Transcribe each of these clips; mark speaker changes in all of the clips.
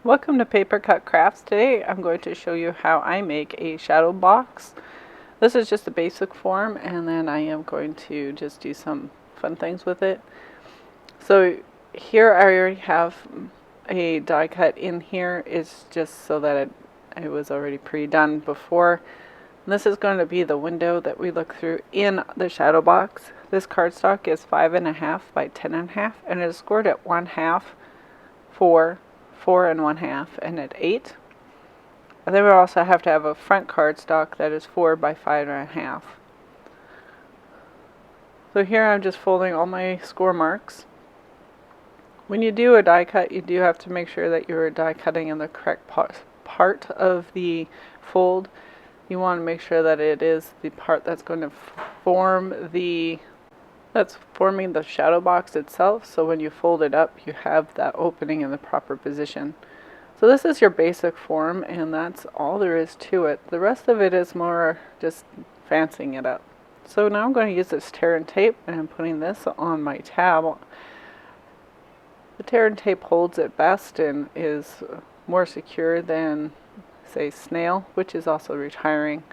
Speaker 1: Welcome to Paper Cut Crafts. Today I'm going to show you how I make a shadow box. This is just the basic form, and then I am going to just do some fun things with it. So here I already have a die cut in here. It's just so that it was already pre-done before. And this is going to be the window that we look through in the shadow box. This cardstock is 5.5 by 10.5, and it is scored at 1/2, 4 1/2, and at 8. And then we also have to have a front cardstock that is 4 by 5.5. So here I'm just folding all my score marks. When you do a die cut, you do have to make sure that you're die cutting in the correct part of the fold. You want to make sure that it is the part that's going to form that's forming the shadow box itself, so when you fold it up you have that opening in the proper position. So this is your basic form, and that's all there is to it. The rest of it is more just fancying it up. So now I'm going to use this tear and tape, and I'm putting this on my tab. The tear and tape holds it best and is more secure than, say, Snail, which is also retiring.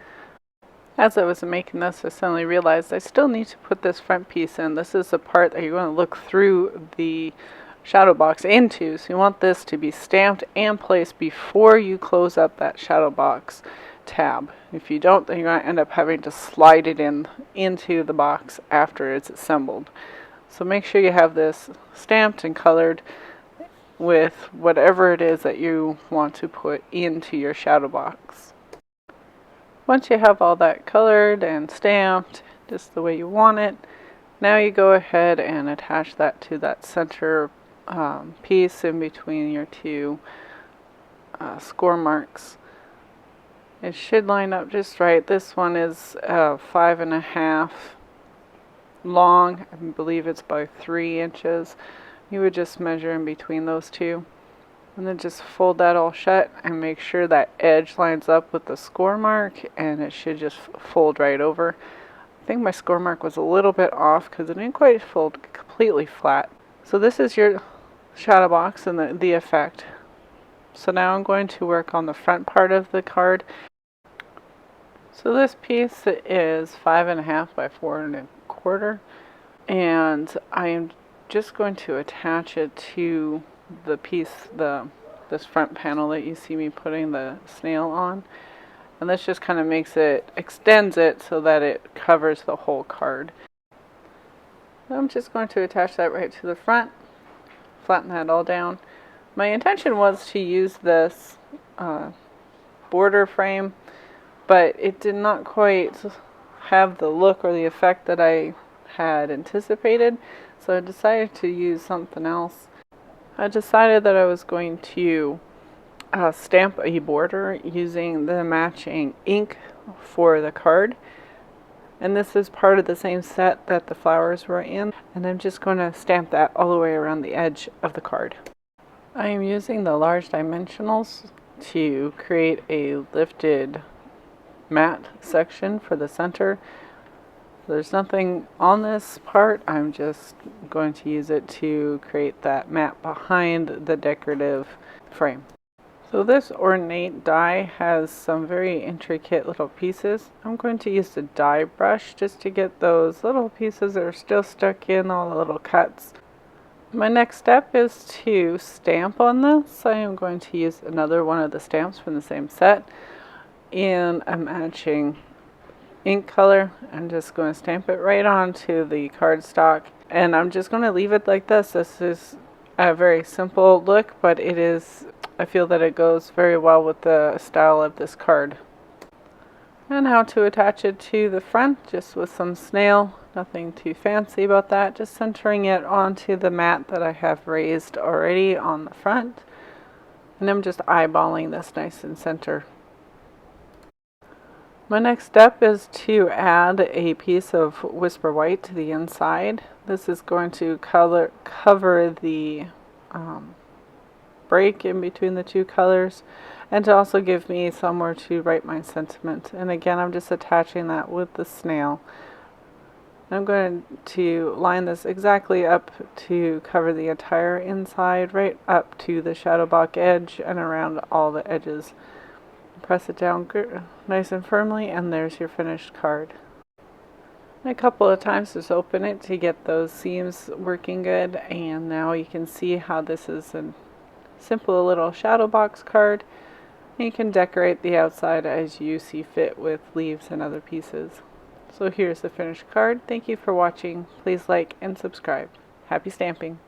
Speaker 1: As I was making this, I suddenly realized I still need to put this front piece in. This is the part that you're going to look through the shadow box into. So you want this to be stamped and placed before you close up that shadow box tab. If you don't, then you're going to end up having to slide it into the box after it's assembled. So make sure you have this stamped and colored with whatever it is that you want to put into your shadow box. Once you have all that colored and stamped just the way you want it, now you go ahead and attach that to that center piece in between your two score marks. It should line up just right. This one is 5.5 long. I believe it's by 3 inches. You would just measure in between those two. And then just fold that all shut and make sure that edge lines up with the score mark, and it should just fold right over. I think my score mark was a little bit off because it didn't quite fold completely flat. So this is your shadow box and the effect. So now I'm going to work on the front part of the card. So this piece is 5.5 by 4.25, and I am just going to attach it to the piece, this front panel that you see me putting the snail on, and this just kind of extends it so that it covers the whole card. I'm just going to attach that right to the front, flatten that all down. My intention was to use this border frame, but it did not quite have the look or the effect that I had anticipated, so I decided to use something else. I decided that I was going to stamp a border using the matching ink for the card. And this is part of the same set that the flowers were in. And I'm just going to stamp that all the way around the edge of the card. I am using the large dimensionals to create a lifted matte section for the center. There's nothing on this part. I'm just going to use it to create that matte behind the decorative frame. So this ornate die has some very intricate little pieces. I'm going to use the die brush just to get those little pieces that are still stuck in, all the little cuts. My next step is to stamp on this. I am going to use another one of the stamps from the same set in a matching ink color. I'm just going to stamp it right onto the cardstock, and I'm just going to leave it like this. This is a very simple look, but I feel that it goes very well with the style of this card. And how to attach it to the front, just with some snail. Nothing too fancy about that, just centering it onto the mat that I have raised already on the front, and I'm just eyeballing this nice and center. My next step is to add a piece of Whisper White to the inside. This is going to cover the break in between the two colors, and to also give me somewhere to write my sentiment. And again, I'm just attaching that with the snail. I'm going to line this exactly up to cover the entire inside, right up to the shadow box edge and around all the edges. Press it down nice and firmly, and there's your finished card. A couple of times just open it to get those seams working good, and now you can see how this is a simple little shadow box card. You can decorate the outside as you see fit with leaves and other pieces. So here's the finished card. Thank you for watching. Please like and subscribe. Happy stamping!